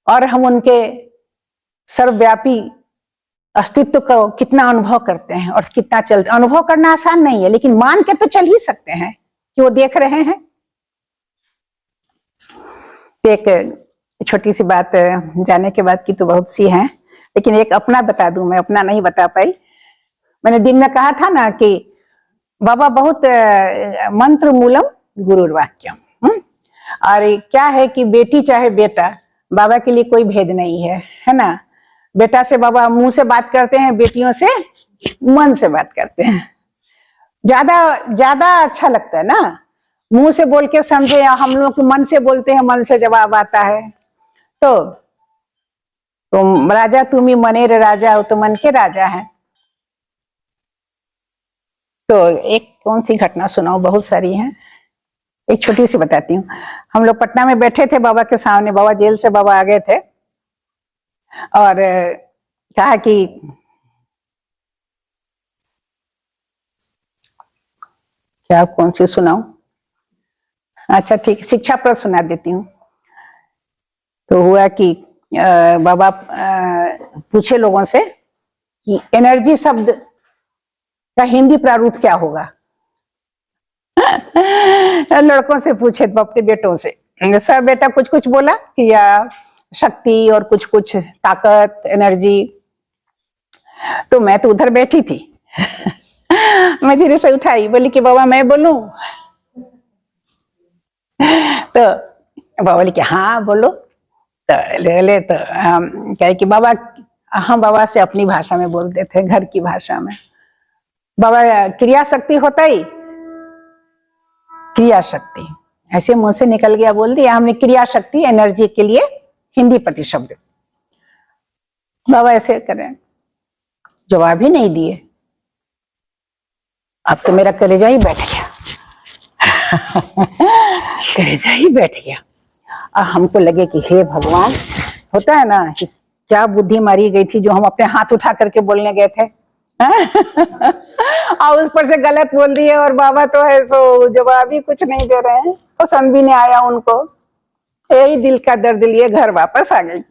A: और हम उनके सर्वव्यापी अस्तित्व को कितना अनुभव करते हैं और कितना चलते। अनुभव करना आसान नहीं है, लेकिन मान के तो चल ही सकते हैं कि वो देख रहे हैं। एक छोटी सी बात, जाने के बाद की तो बहुत सी हैं, लेकिन एक अपना बता दूं, मैं अपना नहीं बता पाई। मैंने दिन में कहा था ना कि बाबा बहुत मंत्र मूलम गुरुर्वाक्यम, और क्या है कि बेटी चाहे बेटा, बाबा के लिए कोई भेद नहीं है ना। बेटा से बाबा मुंह से बात करते हैं, बेटियों से मन से बात करते हैं। ज्यादा अच्छा लगता है ना, मुंह से बोल के समझे, या हम लोग मन से बोलते हैं, मन से जवाब आता है। तो राजा तुम्ही मनेर राजा हो, तो मन के राजा हैं। तो एक कौन सी घटना सुनाओ, बहुत सारी हैं, एक छोटी सी बताती हूँ। हम लोग पटना में बैठे थे बाबा के सामने, बाबा जेल से बाबा आ गए थे, और कहा कि क्या कौन सी सुनाऊं। अच्छा ठीक, शिक्षा पर सुना देती हूँ। तो हुआ कि बाबा पूछे लोगों से कि एनर्जी शब्द का हिंदी प्रारूप क्या होगा। लड़कों से पूछे तो अपने बेटों से, सब बेटा कुछ कुछ बोला कि या शक्ति और कुछ कुछ ताकत, एनर्जी। तो मैं तो उधर बैठी थी मैं धीरे से उठाई, बोली कि बाबा मैं बोलूं। तो बाबा बोले कि हाँ बोलो। तो ले तो कहे कि बाबा, हम बाबा से अपनी भाषा में बोलते थे, घर की भाषा में। बाबा क्रिया शक्ति होता ही, क्रिया शक्ति ऐसे मुंह से निकल गया, बोल दिया हमने क्रिया शक्ति, एनर्जी के लिए हिंदी प्रतिशब्द। बाबा ऐसे करें, जवाब ही नहीं दिए। अब तो मेरा कलेजा ही बैठ गया कलेजा ही बैठ गया। और हमको लगे कि हे भगवान, होता है ना कि क्या बुद्धि मारी गई थी जो हम अपने हाथ उठा करके बोलने गए थे और उस पर से गलत बोल दिए, और बाबा तो है सो जवाब ही कुछ नहीं दे रहे हैं, पसंद भी नहीं आया उनको। यही दिल का दर्द लिए घर वापस आ गई।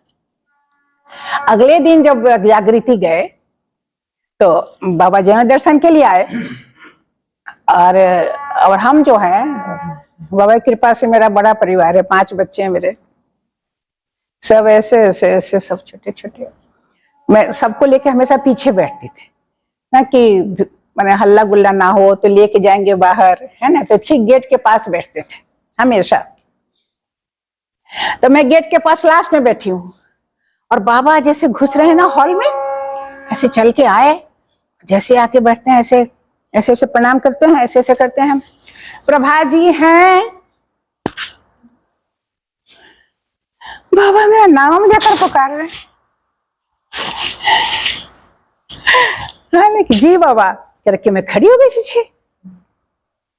A: अगले दिन जब जागृति गए तो बाबा जन दर्शन के लिए आए, और हम जो हैं, बाबा की कृपा से मेरा बड़ा परिवार है, 5 बच्चे हैं मेरे, सब ऐसे ऐसे ऐसे सब छोटे छोटे। मैं सबको लेके हमेशा पीछे बैठती थी ना, कि मैंने हल्ला गुल्ला ना हो तो लेके जाएंगे बाहर, है ना, तो ठीक गेट के पास बैठते थे हमेशा। तो मैं गेट के पास लास्ट में बैठी हूँ, और बाबा जैसे घुस रहे हैं ना हॉल में, ऐसे चल के आए, जैसे आके बैठते हैं ऐसे ऐसे ऐसे प्रणाम करते हैं, ऐसे ऐसे करते हैं। प्रभा जी हैं। बाबा मेरा नाम लेकर पुकार रहे हैं। जी बाबा करके मैं खड़ी हो गई पीछे।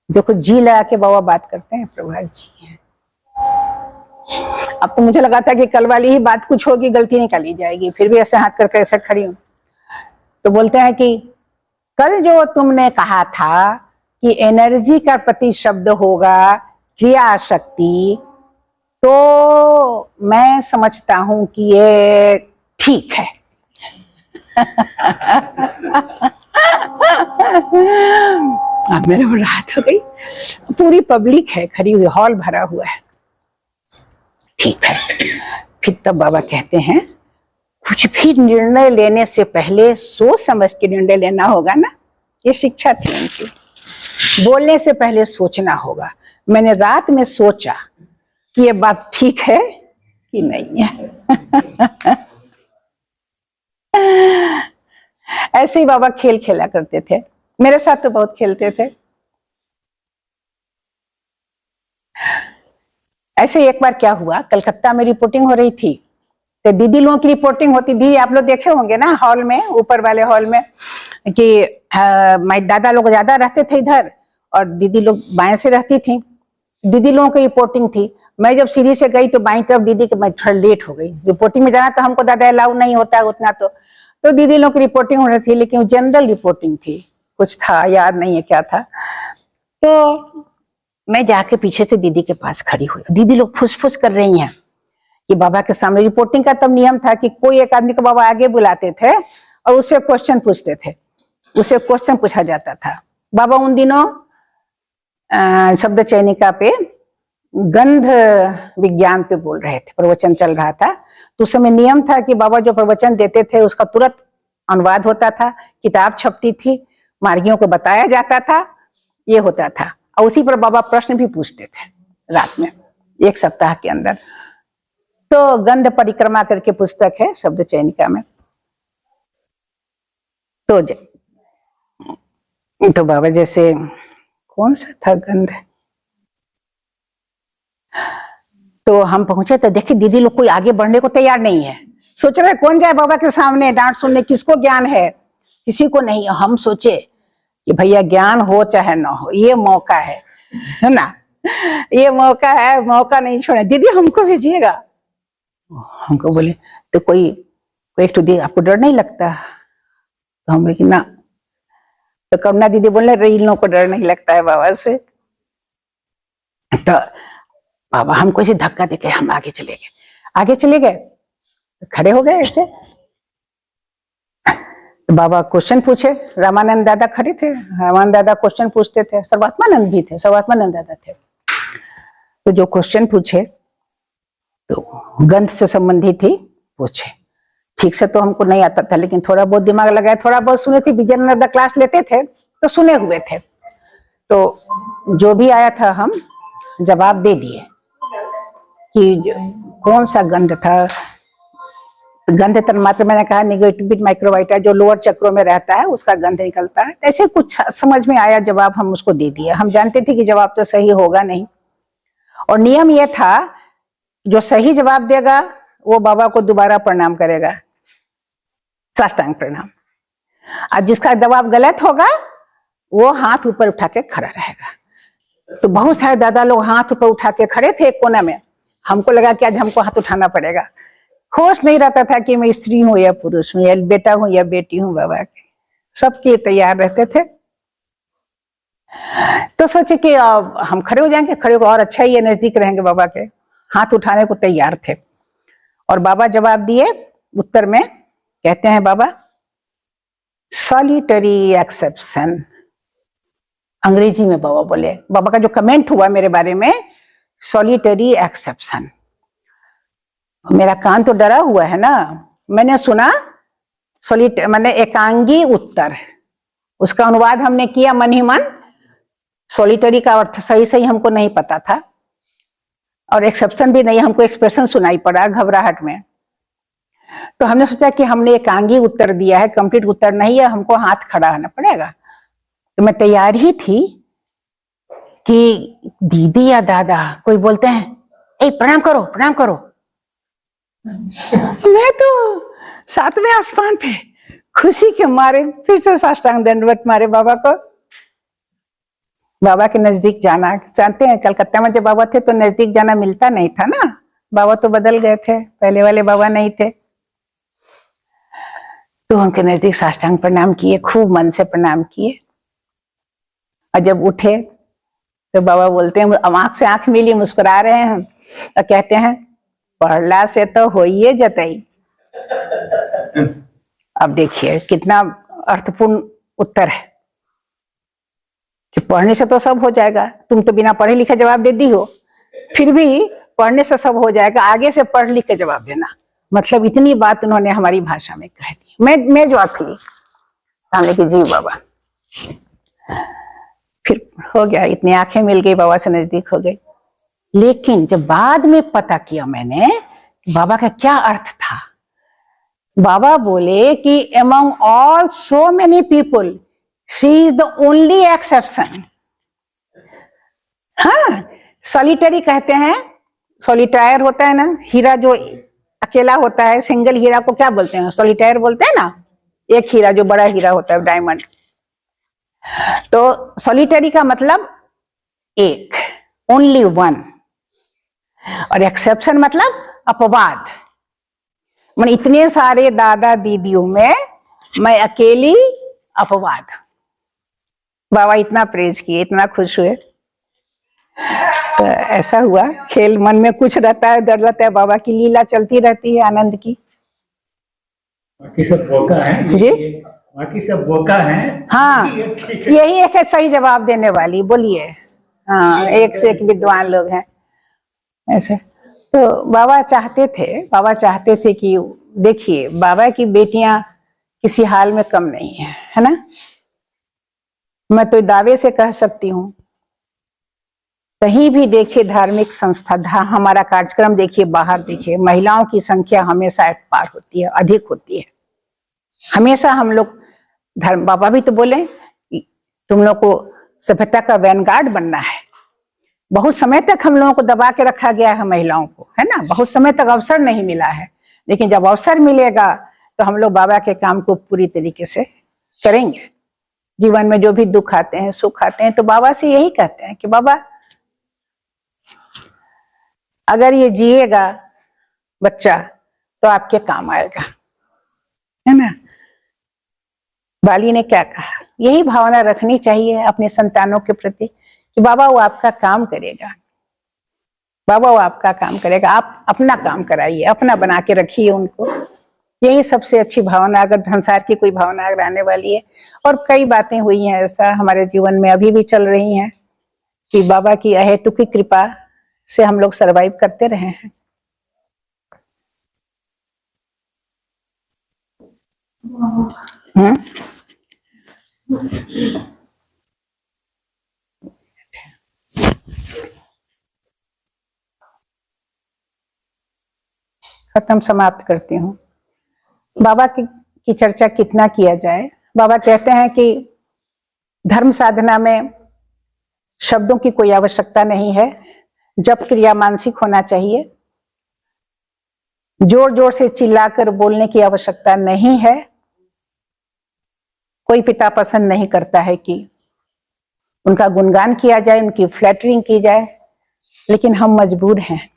A: देखो जी लगा के बाबा बात करते हैं, प्रभा जी हैं। अब तो मुझे लगा था कि कल वाली ही बात कुछ होगी, गलती निकाली जाएगी, फिर भी ऐसे हाथ करके ऐसे खड़ी हूं। तो बोलते हैं कि कल जो तुमने कहा था कि एनर्जी का प्रतिशब्द होगा क्रिया शक्ति, तो मैं समझता हूं कि ये ठीक है। अब मेरे को राहत हो गई। पूरी पब्लिक है खड़ी हुई, हॉल भरा हुआ है। ठीक है। फिर तब बाबा कहते हैं कुछ भी निर्णय लेने से पहले सोच समझ के निर्णय लेना होगा ना, ये शिक्षा थी उनकी। बोलने से पहले सोचना होगा। मैंने रात में सोचा कि ये बात ठीक है कि नहीं है। ऐसे ही बाबा खेल खेला करते थे, मेरे साथ तो बहुत खेलते थे। ऐसे एक बार क्या हुआ, कलकत्ता में रिपोर्टिंग हो रही थी, तो दीदी लोगों की रिपोर्टिंग होती थी, आप लोग देखे होंगे ना हॉल में, ऊपर वाले हॉल में, कि मैं दादा लोग ज्यादा रहते थे इधर और दीदी लोग बाएं से रहती थी। दीदी लोगों की रिपोर्टिंग थी। मैं जब सीढ़ी से गई तो बाईं तरफ दीदी के, मैं थोड़ा लेट हो गई। रिपोर्टिंग में जाना तो हमको दादा अलाउ नहीं होता उतना, तो दीदी लोगों की रिपोर्टिंग हो रही थी, लेकिन जनरल रिपोर्टिंग थी, कुछ था याद नहीं है क्या था। तो मैं जाके पीछे से दीदी के पास खड़ी हुई। दीदी लोग फुसफुस कर रही हैं कि बाबा के सामने। रिपोर्टिंग का तब नियम था कि कोई एक आदमी को बाबा आगे बुलाते थे और उससे क्वेश्चन पूछते थे, उससे क्वेश्चन पूछा जाता था। बाबा उन दिनों शब्द चयनिका पे गंध विज्ञान पे बोल रहे थे, प्रवचन चल रहा था। तो उस समय नियम था कि बाबा जो प्रवचन देते थे उसका तुरंत अनुवाद होता था, किताब छपती थी, मार्गियों को बताया जाता था, ये होता था। और उसी पर बाबा प्रश्न भी पूछते थे रात में, 1 सप्ताह के अंदर। तो गंध परिक्रमा करके पुस्तक है शब्द चयनिका में। तो बाबा जैसे कौन सा था गंध, तो हम पहुंचे तो देखिए दीदी लोग कोई आगे बढ़ने को तैयार नहीं है। सोच रहे कौन जाए बाबा के सामने डांट सुनने, किसको ज्ञान है, किसी को नहीं। हम सोचे कि भैया ज्ञान हो चाहे ना हो, ये मौका है ना, ये मौका है, मौका नहीं छोड़े। दीदी हमको भेजिएगा। हमको बोले तो कोई एक तो दी, आपको डर नहीं लगता? तो हम बोले ना। तो करुणा दीदी बोले रही लोगों को डर नहीं लगता है बाबा से। तो बाबा हमको ऐसे धक्का देके हम आगे चले गए, तो खड़े हो गए ऐसे। तो बाबा क्वेश्चन पूछे, रामानंद दादा खड़े थे, रामानंद दादा क्वेश्चन पूछते थे, सर्वात्मानंद भी थे, सर्वात्मानंद दादा थे। तो जो क्वेश्चन पूछे तो गंध से संबंधित ही पूछे। ठीक से तो हमको नहीं आता था, लेकिन थोड़ा बहुत दिमाग लगाया, थोड़ा बहुत सुने थे, विजयनगर क्लास लेते थे तो सुने हुए थे। तो जो भी आया था हम जवाब दे दिए कि कौन सा गंध था। गंध तन्मात्र मैंने कहा निगेटिव माइक्रोबाइटा जो लोअर चक्रों में रहता है उसका गंध निकलता है। ऐसे कुछ समझ में आया जवाब, हम उसको दे दिया। हम जानते थे कि जवाब तो सही होगा नहीं, और नियम यह था जो सही जवाब देगा वो बाबा को दोबारा प्रणाम करेगा, साष्टांग प्रणाम। और जिसका जवाब गलत होगा वो हाथ ऊपर उठा के खड़ा रहेगा। तो बहुत सारे दादा लोग हाथ ऊपर उठा के खड़े थे एक कोना में, हमको लगा कि आज हमको हाथ उठाना पड़ेगा। होश नहीं रहता था कि मैं स्त्री हूं या पुरुष हूं, या बेटा हूं या बेटी हूं बाबा के। सबके तैयार रहते थे। तो सोचे कि हम खड़े हो जाएंगे, खड़े हो और अच्छा ही है, नजदीक रहेंगे बाबा के। हाथ उठाने को तैयार थे। और बाबा जवाब दिए उत्तर में, कहते हैं बाबा, सॉलिटरी एक्सेप्शन। अंग्रेजी में बाबा बोले। बाबा का जो कमेंट हुआ मेरे बारे में, सॉलिटरी एक्सेप्शन। मेरा कान तो डरा हुआ है ना। मैंने सुना मैंने एकांगी उत्तर, उसका अनुवाद हमने किया मन ही मन। सॉलिटरी का अर्थ सही सही हमको नहीं पता था, और एक्सेप्शन भी नहीं, हमको एक्सप्रेशन सुनाई पड़ा घबराहट में। तो हमने सोचा कि हमने एकांगी उत्तर दिया है, कंप्लीट उत्तर नहीं है, हमको हाथ खड़ा होना पड़ेगा। तो मैं तैयार ही थी कि दीदी या दादा कोई बोलते हैं, ए प्रणाम करो प्रणाम करो। मैं तो 7वें आसमान पे खुशी के मारे फिर से साष्टांग दंडवत मारे बाबा को। बाबा के नजदीक जाना, जानते हैं कलकत्ता में जब बाबा थे तो नजदीक जाना मिलता नहीं था ना। बाबा तो बदल गए थे, पहले वाले बाबा नहीं थे। तो उनके नजदीक साष्टांग प्रणाम किए, खूब मन से प्रणाम किए। और जब उठे तो बाबा बोलते हैं, आंख से आंख मिली, मुस्कुरा रहे हैं और कहते हैं, पढ़ला से तो होइए जतई। अब देखिए कितना अर्थपूर्ण उत्तर है कि पढ़ने से तो सब हो जाएगा। तुम तो बिना पढ़े लिखे जवाब दे दी हो, फिर भी पढ़ने से सब हो जाएगा, आगे से पढ़ लिख के जवाब देना। मतलब इतनी बात उन्होंने हमारी भाषा में कह दी। मैं जो आखिरी सामने की, जी बाबा। फिर हो गया, इतनी आंखें मिल गई, बाबा से नजदीक हो गई। लेकिन जब बाद में पता किया मैंने बाबा का क्या अर्थ था, बाबा बोले कि among all so many people she is the only exception। हाँ, सॉलिटरी कहते हैं, सॉलिटायर होता है ना, हीरा जो अकेला होता है, सिंगल हीरा को क्या बोलते हैं, सॉलिटायर बोलते हैं ना। एक हीरा जो बड़ा हीरा होता है, डायमंड। तो सॉलिटरी का मतलब एक, ओनली वन। और एक्सेप्शन मतलब अपवाद। मन इतने सारे दादा दीदियों में मैं अकेली अपवाद। बाबा इतना प्रेज किए, इतना खुश हुए। तो ऐसा हुआ, खेल मन में कुछ रहता है, डर रहता है, बाबा की लीला चलती रहती है आनंद की।
B: बाकी सब बोका है
A: जी,
B: बाकी सब बोका है।
A: हाँ, यही एक है सही जवाब देने वाली, बोलिए। हाँ, एक से एक विद्वान लोग हैं ऐसे। तो बाबा चाहते थे कि देखिए, बाबा की बेटियां किसी हाल में कम नहीं है ना। मैं तो दावे से कह सकती हूँ, कहीं भी देखिए धार्मिक संस्था, हमारा कार्यक्रम देखिए, बाहर देखिए, महिलाओं की संख्या हमेशा एक पार होती है, अधिक होती है। हमेशा हम लोग धर्म, बाबा भी तो बोले तुम लोग को सभ्यता का वैनगार्ड बनना है। बहुत समय तक हम लोगों को दबा के रखा गया है, महिलाओं को, है ना। बहुत समय तक अवसर नहीं मिला है, लेकिन जब अवसर मिलेगा तो हम लोग बाबा के काम को पूरी तरीके से करेंगे। जीवन में जो भी दुख आते हैं, सुख आते हैं, तो बाबा से यही कहते हैं कि बाबा अगर ये जिएगा बच्चा तो आपके काम आएगा, है ना। बाली ने क्या कहा, यही भावना रखनी चाहिए अपने संतानों के प्रति कि बाबा वो आपका काम करेगा, बाबा वो आपका काम करेगा, आप अपना काम कराइए, अपना बना के रखिए उनको। यही सबसे अच्छी भावना, अगर संसार की कोई भावना अगर आने वाली है। और कई बातें हुई हैं ऐसा हमारे जीवन में, अभी भी चल रही हैं, कि बाबा की अहेतुकी कृपा से हम लोग सरवाइव करते रहे हैं। खत्म, समाप्त करती हूँ। बाबा की चर्चा कितना किया जाए। बाबा कहते हैं कि धर्म साधना में शब्दों की कोई आवश्यकता नहीं है, जप क्रिया मानसिक होना चाहिए। जोर जोर से चिल्लाकर बोलने की आवश्यकता नहीं है। कोई पिता पसंद नहीं करता है कि उनका गुणगान किया जाए, उनकी फ्लैटरिंग की जाए, लेकिन हम मजबूर हैं।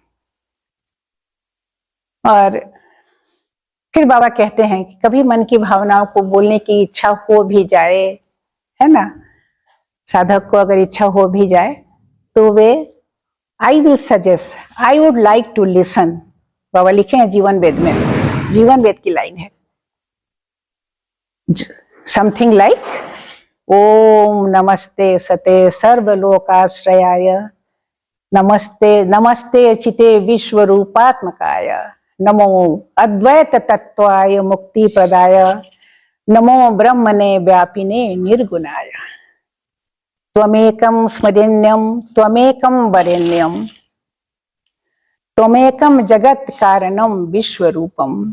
A: और फिर बाबा कहते हैं कि कभी मन की भावनाओं को बोलने की इच्छा हो भी जाए, है ना, साधक को अगर इच्छा हो भी जाए तो वे I will suggest, I would like to listen, बाबा लिखे हैं जीवन वेद में, जीवन वेद की लाइन है समथिंग लाइक ओम नमस्ते सते सर्वलोकाश्रयाय, नमस्ते नमस्ते चिते विश्व रूपात्मकाय, नमो अद्वैत तत्वाय मुक्ति प्रदाय, नमो ब्रह्मणे व्यापिने निर्गुणाय, त्वमेकं स्मरण्यं त्वमेकं वरेण्यं, त्वमेकं जगत् कारणं विश्वरूपं,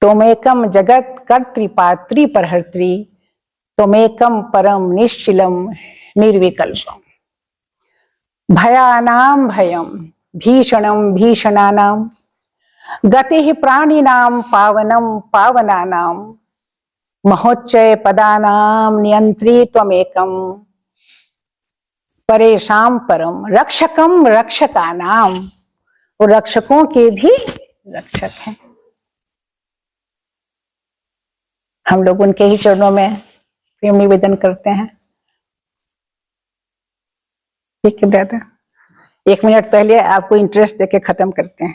A: त्वमेकं जगत् कर्तृपात्री परहर्त्री, त्वमेकं परम निश्चलं निर्विकल्पम्, भयानां भयं भीषणं भीषणानां, गतिः प्राणिनां पावनं पावनानां, महोच्चय पदानां नियंत्री त्वमेकं, परेशां परम रक्षकं रक्षकानां, और रक्षकों के भी रक्षक हैं। हम लोग उनके ही चरणों में प्रेम निवेदन करते हैं। ठीक है दादा, 1 मिनट पहले आपको इंटरेस्ट देके खत्म करते हैं।